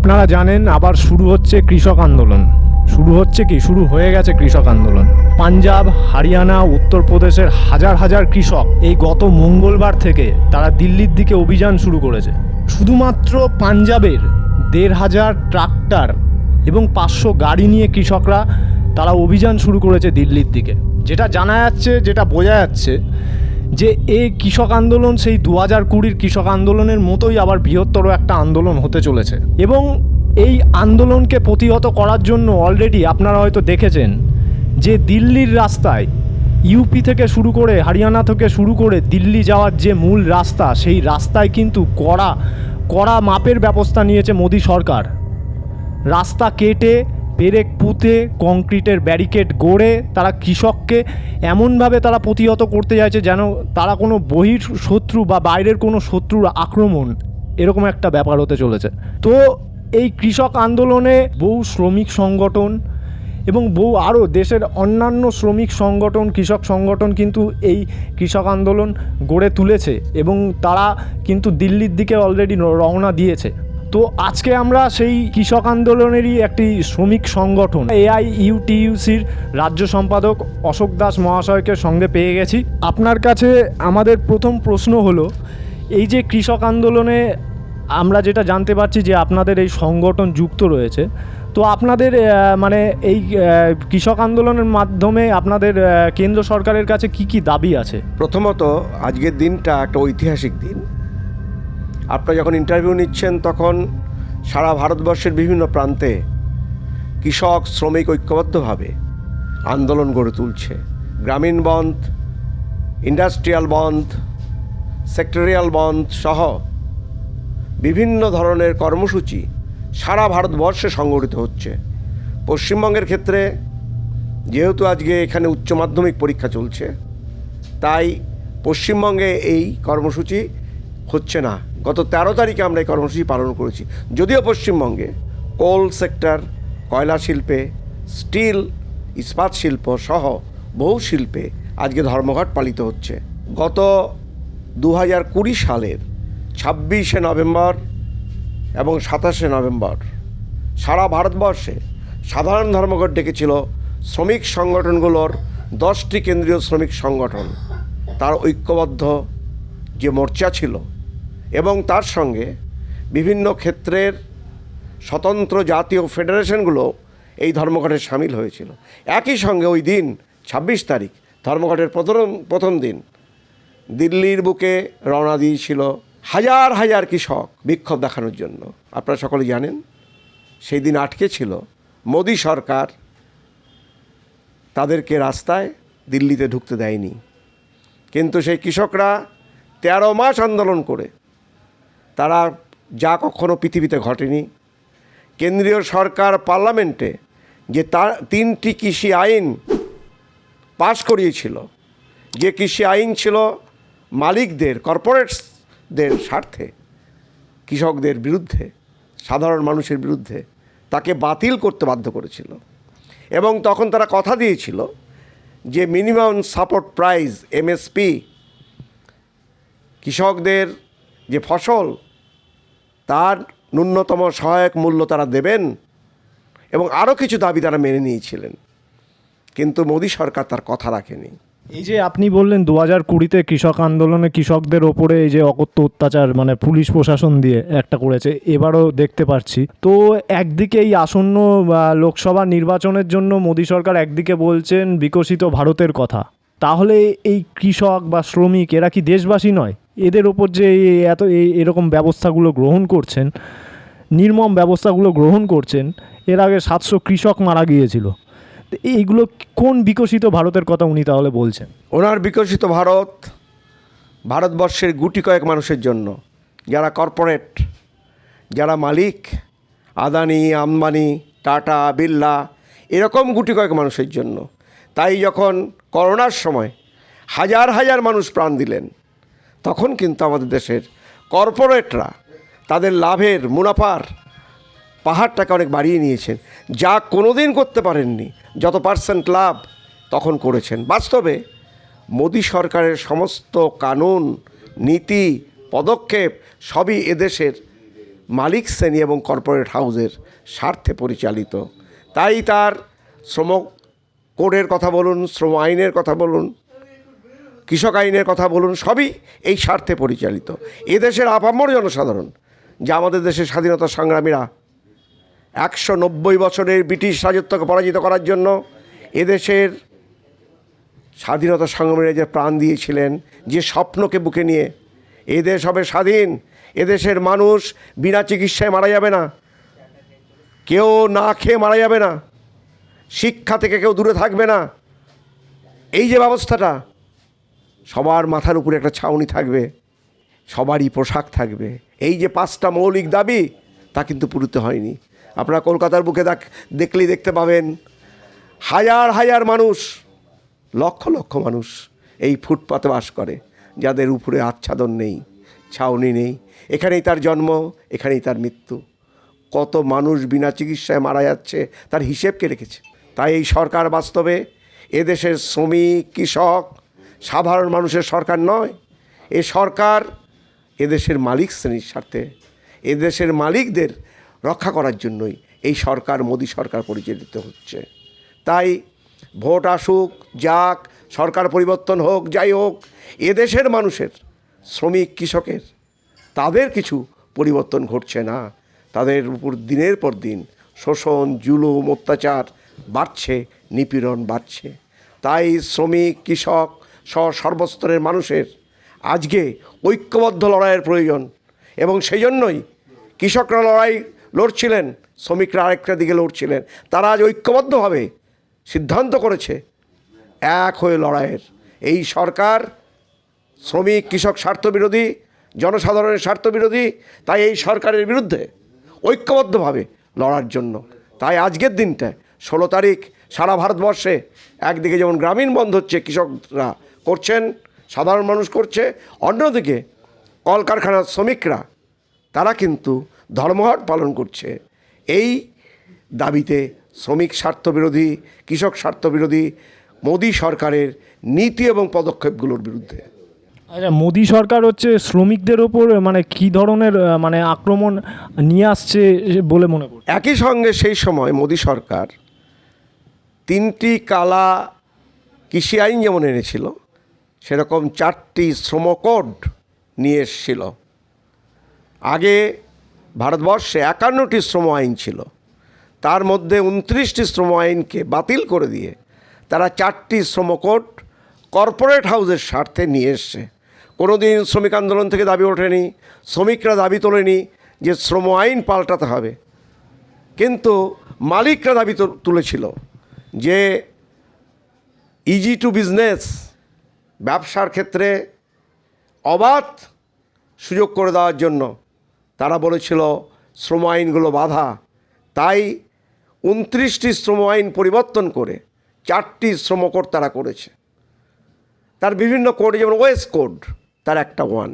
আপনারা জানেন আবার শুরু হচ্ছে কৃষক আন্দোলন। শুরু হয়ে গেছে কৃষক আন্দোলন। পাঞ্জাব, হরিয়ানা, উত্তরপ্রদেশের হাজার হাজার কৃষক এই গত মঙ্গলবার থেকে তারা দিল্লির দিকে অভিযান শুরু করেছে। শুধুমাত্র পাঞ্জাবের 1,500 ট্রাক্টর এবং 500 গাড়ি নিয়ে কৃষকরা তারা অভিযান শুরু করেছে দিল্লির দিকে। যেটা জানা যাচ্ছে, যেটা বোঝা যাচ্ছে যে এই কৃষক আন্দোলন সেই 2020 কৃষক আন্দোলনের মতোই আবার বৃহত্তর একটা আন্দোলন হতে চলেছে। এবং এই আন্দোলনকে প্রতিহত করার জন্য অলরেডি আপনারা হয়তো দেখেছেন যে দিল্লির রাস্তায় ইউপি থেকে শুরু করে হরিয়ানা থেকে শুরু করে দিল্লি যাওয়ার যে মূল রাস্তা, সেই রাস্তায় কিন্তু কড়া মাপের ব্যবস্থা নিয়েছে মোদি সরকার। রাস্তা কেটে পেরেক পুঁতে কংক্রিটের ব্যারিকেড গড়ে তারা কৃষককে এমনভাবে তারা প্রতিহত করতে চাইছে যেন তারা কোনো বহির শত্রু বা বাইরের কোনো শত্রুর আক্রমণ, এরকম একটা ব্যাপার হতে চলেছে। তো এই কৃষক আন্দোলনে বহু শ্রমিক সংগঠন এবং বহু আরও দেশের অন্যান্য শ্রমিক সংগঠন, কৃষক সংগঠন কিন্তু এই কৃষক আন্দোলন গড়ে তুলেছে এবং তারা কিন্তু দিল্লির দিকে অলরেডি রওনা দিয়েছে। তো আজকে আমরা সেই কৃষক আন্দোলনেরই একটি শ্রমিক সংগঠন AIUTUCর রাজ্য সম্পাদক অশোক দাস মহাশয়কে সঙ্গে পেয়ে গেছি। আপনার কাছে আমাদের প্রথম প্রশ্ন হলো, এই যে কৃষক আন্দোলনে আমরা যেটা জানতে পারছি যে আপনাদের এই সংগঠন যুক্ত রয়েছে, তো আপনাদের মানে এই কৃষক আন্দোলনের মাধ্যমে আপনাদের কেন্দ্র সরকারের কাছে কি কি দাবি আছে? প্রথমত, আজকের দিনটা একটা ঐতিহাসিক দিন। আপনারা যখন ইন্টারভিউ নিচ্ছেন তখন সারা ভারতবর্ষের বিভিন্ন প্রান্তে কৃষক শ্রমিক ঐক্যবদ্ধভাবে আন্দোলন গড়ে তুলছে। গ্রামীণ বন্ধ, ইন্ডাস্ট্রিয়াল বন্ধ, সেক্টরিয়াল বন্ধ সহ বিভিন্ন ধরনের কর্মসূচি সারা ভারতবর্ষে সংগঠিত হচ্ছে। পশ্চিমবঙ্গের ক্ষেত্রে যেহেতু আজকে এখানে উচ্চ মাধ্যমিক পরীক্ষা চলছে, তাই পশ্চিমবঙ্গে এই কর্মসূচি হচ্ছে না। গত 13 তারিখে আমরা এই কর্মসূচি পালন করেছি। যদিও পশ্চিমবঙ্গে কোল সেক্টর, কয়লা শিল্পে, স্টিল, ইস্পাত শিল্প সহ বহু শিল্পে আজকে ধর্মঘট পালিত হচ্ছে। গত 2020 সালের 26শে নভেম্বর এবং 27শে নভেম্বর সারা ভারতবর্ষে সাধারণ ধর্মঘট ডেকেছিল শ্রমিক সংগঠনগুলোর 10টি কেন্দ্রীয় শ্রমিক সংগঠন। তার ঐক্যবদ্ধ যে মোর্চা ছিল এবং তার সঙ্গে বিভিন্ন ক্ষেত্রের স্বতন্ত্র জাতীয় ফেডারেশনগুলো এই ধর্মঘটে সামিল হয়েছিল। একই সঙ্গে ওই দিন 26 তারিখ ধর্মঘটের প্রথম দিন দিল্লির বুকে রওনা দিয়েছিল হাজার হাজার কৃষক বিক্ষোভ দেখানোর জন্য। আপনারা সকলে জানেন সেই দিন আটকে ছিল মোদি সরকার, তাদেরকে রাস্তায় দিল্লিতে ঢুকতে দেয়নি। কিন্তু সেই কৃষকরা 13 মাস আন্দোলন করে তারা যা কখনো পৃথিবীতে ঘটেনি, কেন্দ্রীয় সরকার পার্লামেন্টে যে তার 3টি কৃষি আইন পাশ করিয়েছিল, যে কৃষি আইন ছিল মালিকদের, কর্পোরেটসদের স্বার্থে, কৃষকদের বিরুদ্ধে, সাধারণ মানুষের বিরুদ্ধে, তাকে বাতিল করতে বাধ্য করেছিল। এবং তখন তারা কথা দিয়েছিল যে মিনিমাম সাপোর্ট প্রাইস MSP, কৃষকদের যে ফসল তার ন্যূনতম সহায়ক মূল্য তারা দেবেন এবং আরও কিছু দাবি তারা মেনে নিয়েছিলেন। কিন্তু মোদি সরকার তার কথা রাখেনি। এই যে আপনি বললেন 2020-তে কৃষক আন্দোলনে কৃষকদের ওপরে এই যে অকথ্য অত্যাচার মানে পুলিশ প্রশাসন দিয়ে একটা করেছে, এবারও দেখতে পাচ্ছি। তো একদিকে এই আসন্ন লোকসভা নির্বাচনের জন্য মোদি সরকার একদিকে বলছেন বিকশিত ভারতের কথা, তাহলে এই কৃষক বা শ্রমিক এরা কি দেশবাসী নয়? এদের ওপর যে এরকম ব্যবস্থাগুলো গ্রহণ করছেন, নির্মম ব্যবস্থাগুলো গ্রহণ করছেন, এর আগে 700 কৃষক মারা গিয়েছিল। এইগুলো কোন বিকশিত ভারতের কথা উনি তাহলে বলছেন? ওনার বিকশিত ভারত ভারতবর্ষের গুটি কয়েক মানুষের জন্য, যারা কর্পোরেট, যারা মালিক, আদানি, আম্বানি, টাটা, বিড়লা, এরকম গুটি কয়েক মানুষের জন্য। তাই যখন করোনার সময় হাজার হাজার মানুষ প্রাণ দিলেন, তখন কিন্তু আমাদের দেশের কর্পোরেটরা তাদের লাভের, মুনাফার পাহাড়টাকে অনেক বাড়িয়ে নিয়েছেন, যা কোনোদিন করতে পারেননি। যত % লাভ তখন করেছেন। বাস্তবে মোদি সরকারের সমস্ত কানুন, নীতি, পদক্ষেপ সবই এদেশের মালিক শ্রেণী এবং কর্পোরেট হাউসের স্বার্থে পরিচালিত। তাই তার শ্রম কোডের কথা বলুন, শ্রম আইনের কথা বলুন, কৃষক আইনের কথা বলুন, সবই এই স্বার্থে পরিচালিত। এদেশের আপামর জনসাধারণ, যে আমাদের দেশের স্বাধীনতা সংগ্রামীরা 190 বছরের ব্রিটিশ রাজত্বকে পরাজিত করার জন্য এদেশের স্বাধীনতা সংগ্রামীরা যে প্রাণ দিয়েছিলেন, যে স্বপ্নকে বুকে নিয়ে এদেশ হবে স্বাধীন, এদেশের মানুষ বিনা চিকিৎসায় মারা যাবে না, কেউ না খেয়ে মারা যাবে না, শিক্ষা থেকে কেউ দূরে থাকবে না, এই যে ব্যবস্থাটা, সবার মাথার উপরে একটা ছাউনি থাকবে, সবারই পোশাক থাকবে, এই যে 5টা মৌলিক দাবি, তা কিন্তু পূরিত হয়নি। আপনারা কলকাতার বুকে দেখলেই দেখতে পাবেন হাজার হাজার মানুষ, লক্ষ লক্ষ মানুষ এই ফুটপাতে বাস করে, যাদের উপরে আচ্ছাদন নেই, ছাউনি নেই। এখানেই তার জন্ম, এখানেই তার মৃত্যু। কত মানুষ বিনা চিকিৎসায় মারা যাচ্ছে, তার হিসেবকে রেখেছে। তাই এই সরকার বাস্তবে এদেশের শ্রমিক, কৃষক, সাধারণ মানুষের সরকার নয়। এ সরকার এদেশের মালিক শ্রেণীর স্বার্থে, এদেশের মালিকদের রক্ষা করার জন্যই এই সরকার, মোদী সরকার পরিচালিত হচ্ছে। তাই ভোট আসুক, যাক, সরকার পরিবর্তন হোক, যাই হোক, এদেশের মানুষের, শ্রমিক, কৃষকের, তাদের কিছু পরিবর্তন ঘটছে না। তাদের উপর দিনের পর দিন শোষণ, জুলুম, অত্যাচার বাড়ছে, নিপীড়ন বাড়ছে। তাই শ্রমিক, কৃষক সহ সর্বস্তরের মানুষের আজকে ঐক্যবদ্ধ লড়াইয়ের প্রয়োজন। এবং সেই জন্যই কৃষকরা লড়ছিলেন, শ্রমিকরা আরেকটা দিকে লড়ছিলেন। তারা আজ ঐক্যবদ্ধভাবে সিদ্ধান্ত করেছে এক হয়ে লড়াইয়ের। এই সরকার শ্রমিক, কৃষক স্বার্থবিরোধী, জনসাধারণের স্বার্থবিরোধী। তাই এই সরকারের বিরুদ্ধে ঐক্যবদ্ধভাবে লড়ার জন্য, তাই আজকের দিনটা 16 তারিখ সারা ভারতবর্ষে একদিকে যেমন গ্রামীণ বন্ধ হচ্ছে, কৃষকরা করছেন, সাধারণ মানুষ করছে, অন্যদিকে কলকারখানার শ্রমিকরা তারা কিন্তু ধর্মঘট পালন করছে এই দাবিতে, শ্রমিক স্বার্থবিরোধী, কৃষক স্বার্থবিরোধী মোদী সরকারের নীতি এবং পদক্ষেপগুলোর বিরুদ্ধে। আচ্ছা, মোদী সরকার হচ্ছে শ্রমিকদের ওপর মানে কী ধরনের মানে আক্রমণ নিয়ে আসছে বলে মনে করছে? একই সঙ্গে সেই সময় মোদী সরকার 3টি কালা কৃষি আইন যেমন এনেছিল, সেরকম 4টি শ্রম কোড নিয়ে এসেছিল। আগে ভারতবর্ষে 51টি শ্রম আইন ছিল, তার মধ্যে 29টি শ্রম আইনকে বাতিল করে দিয়ে তারা 4টি শ্রম কোড কর্পোরেট হাউসের স্বার্থে নিয়ে এসছে। কোনো দিন শ্রমিক আন্দোলন থেকে দাবি ওঠেনি, শ্রমিকরা দাবি তোলেনি যে শ্রম আইন পাল্টাতে হবে, কিন্তু মালিকরা দাবি তুলেছিল যে ইজি টু বিজনেস, ব্যবসার ক্ষেত্রে অবাধ সুযোগ করে দেওয়ার জন্য তারা বলেছিল শ্রম আইনগুলো বাধা। তাই 29টি শ্রম আইন পরিবর্তন করে 4টি শ্রম কোড তারা করেছে। তার বিভিন্ন কোড, যেমন ওয়েজ কোড, তার একটা 1।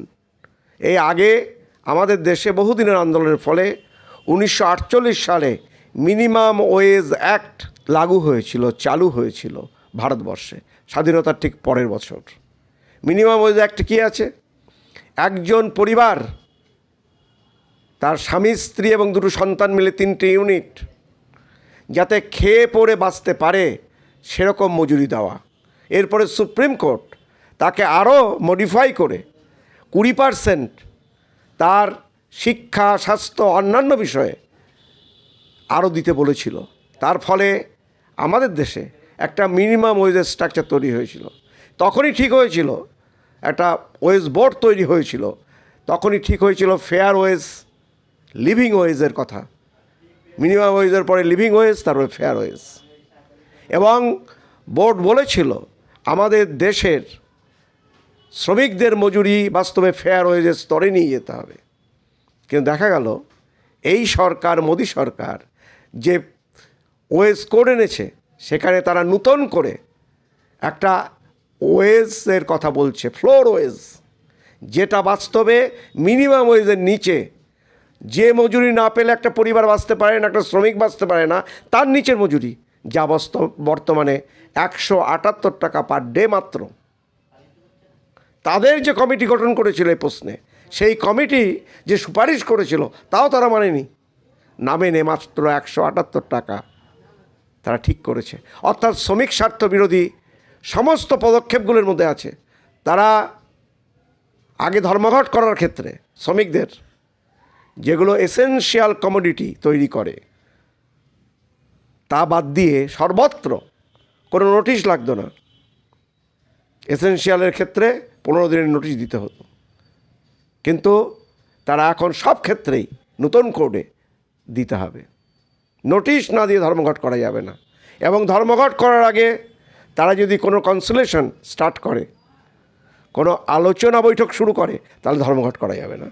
এই আগে আমাদের দেশে বহুদিনের আন্দোলনের ফলে 1948 সালে মিনিমাম ওয়েজ অ্যাক্ট লাগু হয়েছিল, চালু হয়েছিল ভারতবর্ষে, স্বাধীনতার ঠিক পরের বছর। মিনিমাম ওয়েজ অ্যাক্ট কী আছে? একজন পরিবার, তার স্বামী, স্ত্রী এবং 2 সন্তান মিলে 3টে ইউনিট যাতে খেয়ে পড়ে বাঁচতে পারে সেরকম মজুরি দেওয়া। এরপরে সুপ্রিম কোর্ট তাকে আরও মডিফাই করে 20% তার শিক্ষা, স্বাস্থ্য, অন্যান্য বিষয়ে আরও দিতে বলেছিল। তার ফলে আমাদের দেশে একটা মিনিমাম ওয়েজের স্ট্রাকচার তৈরি হয়েছিল। তখনই ঠিক হয়েছিল, একটা ওয়েজ বোর্ড তৈরি হয়েছিল, তখনই ঠিক হয়েছিল ফেয়ার ওয়েজ, লিভিং ওয়েজের কথা। মিনিমাম ওয়েজের পরে লিভিং ওয়েজ, তারপরে ফেয়ার ওয়েজ। এবং বোর্ড বলেছিল আমাদের দেশের শ্রমিকদের মজুরি বাস্তবে ফেয়ার ওয়েজের স্তরে নিয়ে যেতে হবে। কিন্তু দেখা গেল এই সরকার, মোদী সরকার যে ওয়েজ কোড এনেছে, সেখানে তারা নূতন করে একটা ওয়েজের কথা বলছে, ফ্লোর ওয়েজ, যেটা বাস্তবে মিনিমাম ওয়েজের নিচে। যে মজুরি না পেলে একটা পরিবার বাঁচতে পারে না, একটা শ্রমিক বাঁচতে পারে না, তার নিচের মজুরি, যা বর্তমানে 178 টাকা পার ডে মাত্র। তাদের যে কমিটি গঠন করেছিল এই প্রশ্নে, সেই কমিটি যে সুপারিশ করেছিল তাও তারা মানেনি, না মেনে মাত্র 178 টাকা তারা ঠিক করেছে। অর্থাৎ শ্রমিক স্বার্থ বিরোধী সমস্ত পদক্ষেপগুলোর মধ্যে আছে। তারা আগে ধর্মঘট করার ক্ষেত্রে শ্রমিকদের যেগুলো এসেনশিয়াল কমোডিটি তৈরি করে তা বাদ দিয়ে সর্বত্র কোনো নোটিশ লাগতো না। এসেনশিয়ালের ক্ষেত্রে 15 দিনের নোটিশ দিতে হতো, কিন্তু তারা এখন সব ক্ষেত্রেই নতুন কোডে দিতে হবে। নোটিশ না দিয়ে ধর্মঘট করা যাবে না, এবং ধর্মঘট করার আগে তারা যদি কোনো কনসালটেশন স্টার্ট করে, কোনো আলোচনা বৈঠক শুরু করে, তাহলে ধর্মঘট করা যাবে না।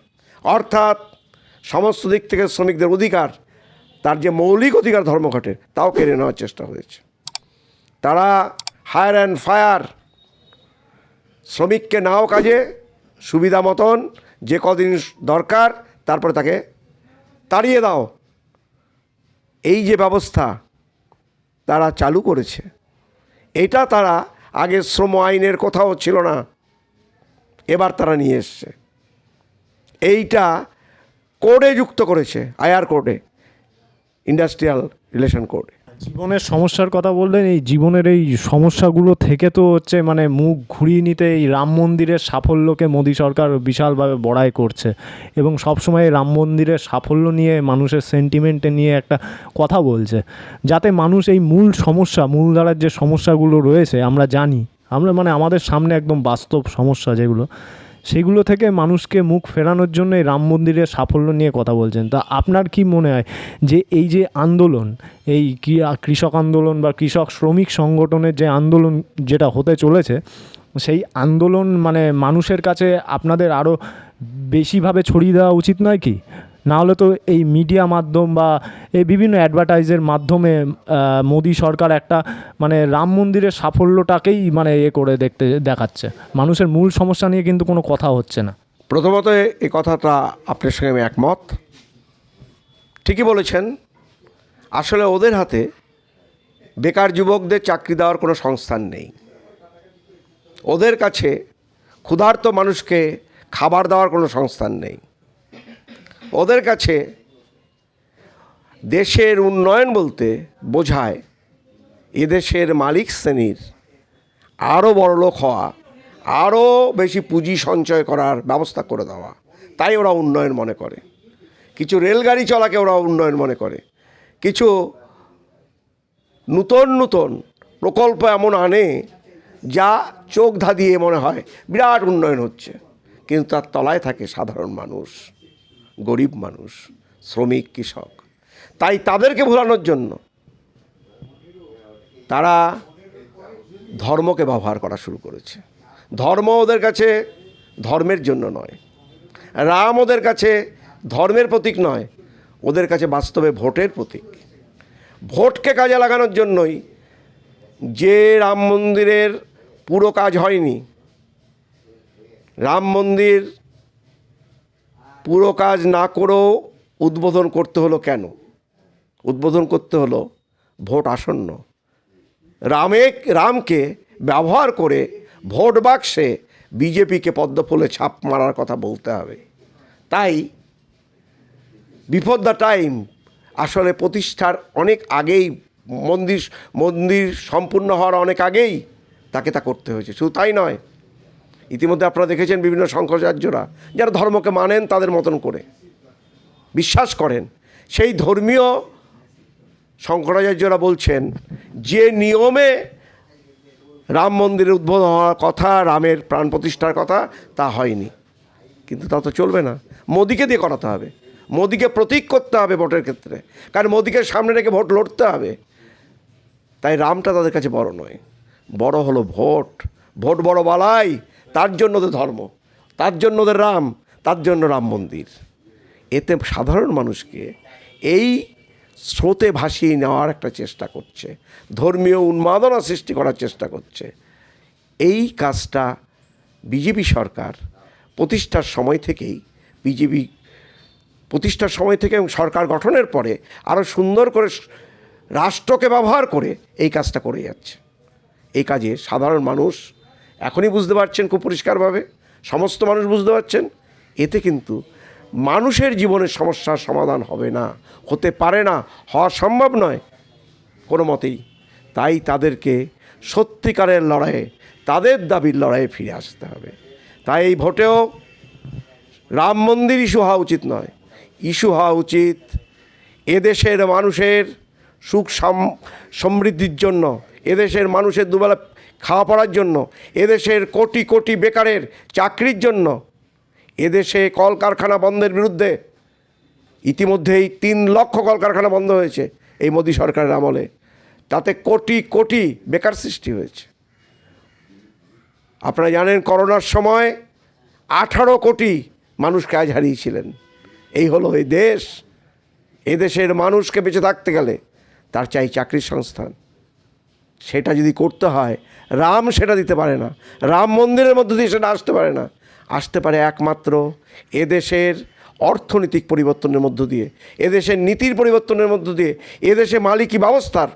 অর্থাৎ সমস্ত দিক থেকে শ্রমিকদের অধিকার, তার যে মৌলিক অধিকার ধর্মঘটের, তাও কেড়ে নেওয়ার চেষ্টা হয়েছে। তারা হায়ার অ্যান্ড ফায়ার, শ্রমিককে নাও কাজে সুবিধা মতন যে কদিন দরকার তারপরে তাকে তাড়িয়ে দাও, এই যে ব্যবস্থা তারা চালু করেছে, এটা তারা আগে শ্রম আইনের কোথাও ছিল না, এবার তারা নিয়ে এসছে। এইটা কোডে যুক্ত করেছে, আইআর কোডে, ইন্ডাস্ট্রিয়াল রিলেশন কোডে। জীবনের সমস্যার কথা বললেন, এই জীবনের এই সমস্যাগুলো থেকে তো হচ্ছে মানে মুখ ঘুরিয়ে নিতে এই রাম মন্দিরের সাফল্যকে মোদী সরকার বিশালভাবে বড়াই করছে, এবং সবসময় রাম মন্দিরের সাফল্য নিয়ে মানুষের সেন্টিমেন্টে নিয়ে একটা কথা বলছে, যাতে মানুষ এই মূল সমস্যা, মূলধারার যে সমস্যাগুলো রয়েছে আমরা জানি, আমরা মানে আমাদের সামনে একদম বাস্তব সমস্যা যেগুলো, সেগুলো থেকে মানুষকে মুখ ফেরানোর জন্য এই রাম মন্দিরের সাফল্য নিয়ে কথা বলছেন। তা আপনার কি মনে হয় যে এই যে আন্দোলন, এই কৃষক আন্দোলন বা কৃষক শ্রমিক সংগঠনের যে আন্দোলন যেটা হতে চলেছে, সেই আন্দোলন মানে মানুষের কাছে আপনাদের আরও বেশিভাবে ছড়িয়ে দেওয়া উচিত নয় কি? না হলে তো এই মিডিয়া মাধ্যম বা এই বিভিন্ন অ্যাডভার্টাইজের মাধ্যমে মোদী সরকার একটা মানে রাম মন্দিরের সাফল্যটাকেই মানে করে দেখাচ্ছে, মানুষের মূল সমস্যা নিয়ে কিন্তু কোনো কথা হচ্ছে না। প্রথমত এই কথাটা আপনার সঙ্গে আমি একমত, ঠিকই বলেছেন। আসলে ওদের হাতে বেকার যুবকদের চাকরি দেওয়ার কোনো সংস্থান নেই, ওদের কাছে ক্ষুধার্ত মানুষকে খাবার দেওয়ার কোনো সংস্থান নেই, ওদের কাছে দেশের উন্নয়ন বলতে বোঝায় এদেশের মালিক শ্রেণীর আরও বড়লোক হওয়া, আরও বেশি পুঁজি সঞ্চয় করার ব্যবস্থা করে দেওয়া, তাই ওরা উন্নয়ন মনে করে। কিছু রেলগাড়ি চলাকে ওরা উন্নয়ন মনে করে, কিছু নূতন নূতন প্রকল্প এমন আনে যা চোখ ধাঁধিয়ে মনে হয় বিরাট উন্নয়ন হচ্ছে, কিন্তু তার তলায় থাকে সাধারণ মানুষ, গরিব মানুষ, শ্রমিক, কৃষক। তাই তাদেরকে ভোলানোর জন্য তারা ধর্মকে ব্যবহার করা শুরু করেছে। ধর্ম ওদের কাছে ধর্মের জন্য নয়, রাম ওদের কাছে ধর্মের প্রতীক নয়, ওদের কাছে বাস্তবে ভোটের প্রতীক। ভোটকে কাজে লাগানোর জন্যই যে রাম মন্দিরের পুরো কাজ হয়নি, রাম মন্দির পুরো কাজ না করেও উদ্বোধন করতে হলো। কেন উদ্বোধন করতে হলো? ভোট আসন্ন, রামকে ব্যবহার করে ভোট বাক্সে বিজেপিকে পদ্মফুলে ছাপ মারার কথা বলতে হবে। তাই বিফোর দ্য টাইম, আসলে প্রতিষ্ঠার অনেক আগেই, মন্দির সম্পূর্ণ হওয়ার অনেক আগেই তাকে তা করতে হয়েছে। শুধু তাই নয়, ইতিমধ্যে আপনারা দেখেছেন বিভিন্ন শঙ্করাচার্যরা যারা ধর্মকে মানেন, তাদের মতন করে বিশ্বাস করেন, সেই ধর্মীয় শঙ্করাচার্যরা বলছেন যে নিয়মে রাম মন্দিরের উদ্বোধন হওয়ার কথা, রামের প্রাণ প্রতিষ্ঠার কথা, তা হয়নি। কিন্তু তা তো চলবে না, মোদিকে দিয়ে করাতে হবে, মোদিকে প্রতীক করতে হবে ভোটের ক্ষেত্রে, কারণ মোদিকে সামনে রেখে ভোট লড়তে হবে। তাই রামটা তাদের কাছে বড় নয়, বড় হলো ভোট। ভোট বড় বালাই, তার জন্য ওদের ধর্ম, তার জন্য ওদের রাম, তার জন্য রাম মন্দির। এতে সাধারণ মানুষকে এই স্রোতে ভাসিয়ে নেওয়ার একটা চেষ্টা করছে, ধর্মীয় উন্মাদনা সৃষ্টি করার চেষ্টা করছে। এই কাজটা বিজেপি সরকার প্রতিষ্ঠার সময় থেকেই, প্রতিষ্ঠার সময় থেকে এবং সরকার গঠনের পরে আরও সুন্দর করে রাষ্ট্রকে ব্যবহার করে এই কাজটা করে যাচ্ছে। এই কাজে সাধারণ মানুষ এখনই বুঝতে পারছেন খুব পরিষ্কারভাবে, সমস্ত মানুষ বুঝতে পারছেন এতে কিন্তু মানুষের জীবনের সমস্যার সমাধান হবে না, হতে পারে না, হওয়া সম্ভব নয় কোনো মতেই। তাই তাদেরকে সত্যিকারের লড়াইয়ে, তাদের দাবির লড়াইয়ে ফিরে আসতে হবে। তাই এই ভোটেও রাম মন্দির ইস্যু হওয়া উচিত নয়, ইস্যু হওয়া উচিত এদেশের মানুষের সুখ সমৃদ্ধির জন্য, এদেশের মানুষের দুবেলা খাওয়া পড়ার জন্য, এদেশের কোটি কোটি বেকারের চাকরির জন্য, এদেশে কলকারখানা বন্ধের বিরুদ্ধে। ইতিমধ্যেই 3 লক্ষ কলকারখানা বন্ধ হয়েছে এই মোদী সরকারের আমলে, তাতে কোটি কোটি বেকার সৃষ্টি হয়েছে। আপনারা জানেন করোনার সময় 18 কোটি মানুষ কাজ হারিয়েছিলেন। এই হলো এই দেশ। এদেশের মানুষকে বেঁচে থাকতে গেলে তার চাই চাকরির সংস্থান। সেটা যদি করতে হয়, রাম সেটা দিতে পারে না, রাম মন্দিরের মধ্য দিয়ে সেটা আসতে পারে না। আসতে পারে একমাত্র এদেশের অর্থনৈতিক পরিবর্তনের মধ্য দিয়ে, এদেশের নীতির পরিবর্তনের মধ্য দিয়ে, এদেশে মালিকি ব্যবস্থার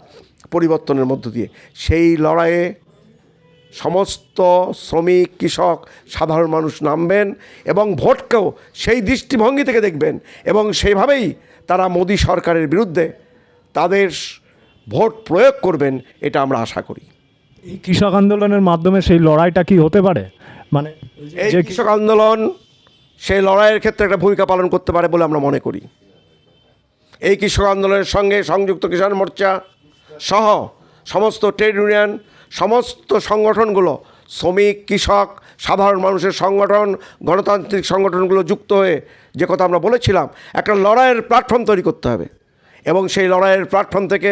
পরিবর্তনের মধ্য দিয়ে। সেই লড়াইয়ে সমস্ত শ্রমিক, কৃষক, সাধারণ মানুষ নামবেন এবং ভোটকেও সেই দৃষ্টিভঙ্গি থেকে দেখবেন এবং সেইভাবেই তারা মোদী সরকারের বিরুদ্ধে তাদের ভোট প্রয়োগ করবেন, এটা আমরা আশা করি। এই কৃষক আন্দোলনের মাধ্যমে সেই লড়াইটা কি হতে পারে? মানে এই কৃষক আন্দোলন সেই লড়াইয়ের ক্ষেত্রে একটা ভূমিকা পালন করতে পারে বলে আমরা মনে করি। এই কৃষক আন্দোলনের সঙ্গে সংযুক্ত কিষাণ মোর্চা সহ সমস্ত ট্রেড ইউনিয়ন, সমস্ত সংগঠনগুলো, শ্রমিক, কৃষক, সাধারণ মানুষের সংগঠন, গণতান্ত্রিক সংগঠনগুলো যুক্ত হয়ে যে কথা আমরা বলেছিলাম, একটা লড়াইয়ের প্ল্যাটফর্ম তৈরি করতে হবে এবং সেই লড়াইয়ের প্ল্যাটফর্ম থেকে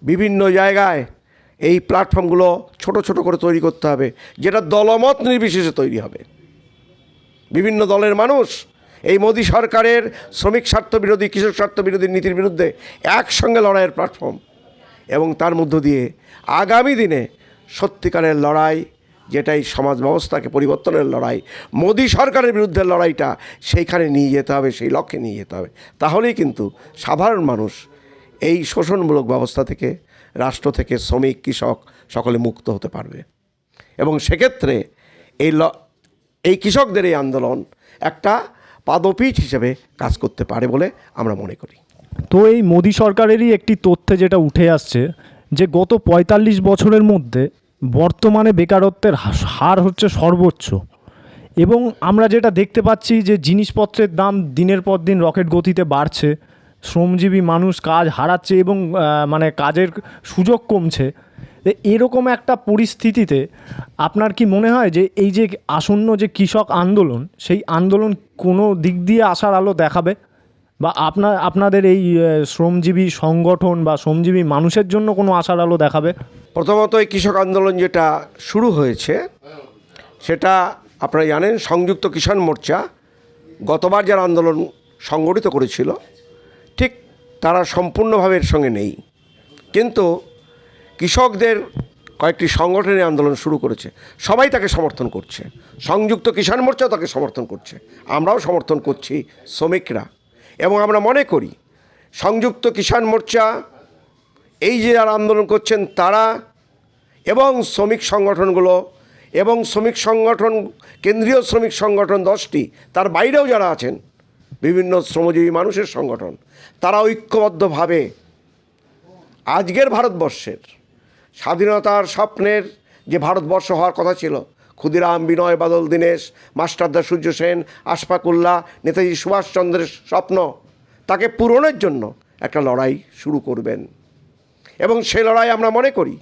বিভিন্ন জায়গায় এই প্ল্যাটফর্মগুলো ছোট ছোট করে তৈরি করতে হবে, যেটা দলমত নির্বিশেষে তৈরি হবে। বিভিন্ন দলের মানুষ এই মোদী সরকারের শ্রমিক স্বার্থ বিরোধী, কৃষক স্বার্থ বিরোধী নীতির বিরুদ্ধে একসঙ্গে লড়াইয়ের প্ল্যাটফর্ম, এবং তার মধ্য দিয়ে আগামী দিনে সত্যিকারের লড়াই, যেটাই সমাজ ব্যবস্থাকে পরিবর্তনের লড়াই, মোদী সরকারের বিরুদ্ধে লড়াইটা সেইখানে নিয়ে যেতে হবে, সেই লক্ষ্যে নিয়ে যেতে হবে। তাহলেই কিন্তু সাধারণ মানুষ এই শোষণমূলক ব্যবস্থা থেকে, রাষ্ট্র থেকে, শ্রমিক, কৃষক সকলে মুক্ত হতে পারবে। এবং সেক্ষেত্রে এই কৃষকদের এই আন্দোলন একটা পাদপীঠ হিসেবে কাজ করতে পারে বলে আমরা মনে করি। তো এই মোদী সরকারেরই একটি তথ্যে যেটা উঠে আসছে যে গত ৪৫ বছরের মধ্যে বর্তমানে বেকারত্বের হার হচ্ছে সর্বোচ্চ, এবং আমরা যেটা দেখতে পাচ্ছি যে জিনিসপত্রের দাম দিনের পর দিন রকেট গতিতে বাড়ছে, শ্রমজীবী মানুষ কাজ হারাচ্ছে এবং মানে কাজের সুযোগ কমছে। এরকম একটা পরিস্থিতিতে আপনার কি মনে হয় যে এই যে আসন্ন যে কৃষক আন্দোলন, সেই আন্দোলন কোনো দিক দিয়ে আশার আলো দেখাবে, বা আপনাদের এই শ্রমজীবী সংগঠন বা শ্রমজীবী মানুষের জন্য কোনো আশার আলো দেখাবে? প্রথমত এই কৃষক আন্দোলন যেটা শুরু হয়েছে, সেটা আপনারা জানেন সংযুক্ত কিষাণ মোর্চা গতবার যারা আন্দোলন সংগঠিত করেছিল, ঠিক তারা সম্পূর্ণভাবে এর সঙ্গে নেই, কিন্তু কৃষকদের কয়েকটি সংগঠনে আন্দোলন শুরু করেছে, সবাই তাকে সমর্থন করছে। সংযুক্ত কিষাণ মোর্চাও তাকে সমর্থন করছে, আমরাও সমর্থন করছি, শ্রমিকরা। এবং আমরা মনে করি সংযুক্ত কিষাণ মোর্চা এই যে যারা আন্দোলন করছেন তারা, এবং শ্রমিক সংগঠনগুলো, এবং শ্রমিক সংগঠন, কেন্দ্রীয় শ্রমিক সংগঠন 10টি, তার বাইরেও যারা আছেন বিভিন্ন শ্রমজীবী মানুষের সংগঠন, তারা ঐক্যবদ্ধভাবে আজকের ভারতবর্ষের স্বাধীনতার স্বপ্নের যে ভারতবর্ষ হওয়ার কথা ছিল, ক্ষুদিরাম, বিনয় বাদল দীনেশ, মাস্টারদা সূর্য সেন, আশফাকুল্লাহ, নেতাজি সুভাষচন্দ্রের স্বপ্ন, তাকে পূরণের জন্য একটা লড়াই শুরু করবেন। এবং সেই লড়াই আমরা মনে করি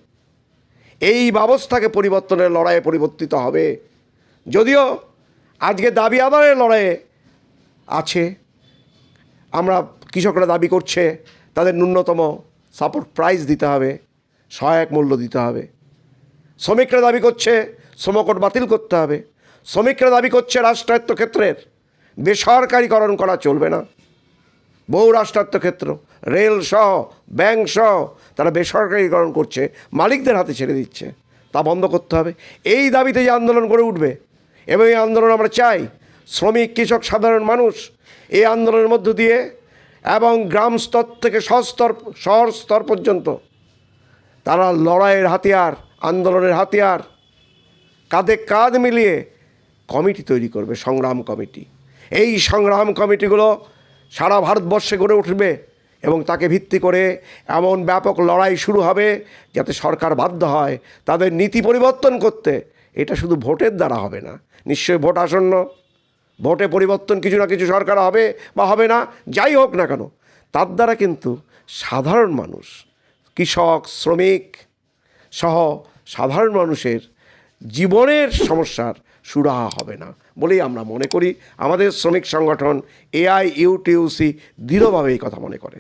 এই ব্যবস্থাকে পরিবর্তনের লড়াইয়ে পরিবর্তিত হবে। যদিও আজকে দাবি আদায়ের লড়াইয়ে আছে, আমরা কৃষকরা দাবি করছে তাদের ন্যূনতম সাপোর্ট প্রাইস দিতে হবে, সহায়ক মূল্য দিতে হবে। শ্রমিকরা দাবি করছে শ্রমকোড বাতিল করতে হবে। শ্রমিকরা দাবি করছে রাষ্ট্রায়ত্ত ক্ষেত্রের বেসরকারীকরণ করা চলবে না। বহু রাষ্ট্রায়ত্ত ক্ষেত্র, রেল সহ, ব্যাংক সহ তারা বেসরকারীকরণ করছে, মালিকদের হাতে ছেড়ে দিচ্ছে, তা বন্ধ করতে হবে। এই দাবিতে যে আন্দোলন গড়ে উঠবে, এবং এই আন্দোলন আমরা চাই শ্রমিক, কৃষক, সাধারণ মানুষ এই আন্দোলনের মধ্য দিয়ে এবং গ্রাম স্তর থেকে শহর স্তর পর্যন্ত তারা লড়াইয়ের হাতিয়ার, আন্দোলনের হাতিয়ার কাঁধে কাঁধ মিলিয়ে কমিটি তৈরি করবে, সংগ্রাম কমিটি। এই সংগ্রাম কমিটিগুলো সারা ভারতবর্ষে গড়ে উঠবে এবং তাকে ভিত্তি করে এমন ব্যাপক লড়াই শুরু হবে যাতে সরকার বাধ্য হয় তাদের নীতি পরিবর্তন করতে। এটা শুধু ভোটের দ্বারা হবে না, নিশ্চয়ই ভোট আসন্ন, ভোটে পরিবর্তন কিছু না কিছু সরকার হবে বা হবে না, যাই হোক না কেন, তার দ্বারা কিন্তু সাধারণ মানুষ, কৃষক, শ্রমিক সহ সাধারণ মানুষের জীবনের সমস্যার সুরাহা হবে না বলেই আমরা মনে করি। আমাদের শ্রমিক সংগঠন AIUTUC দৃঢ়ভাবে এই কথা মনে করে।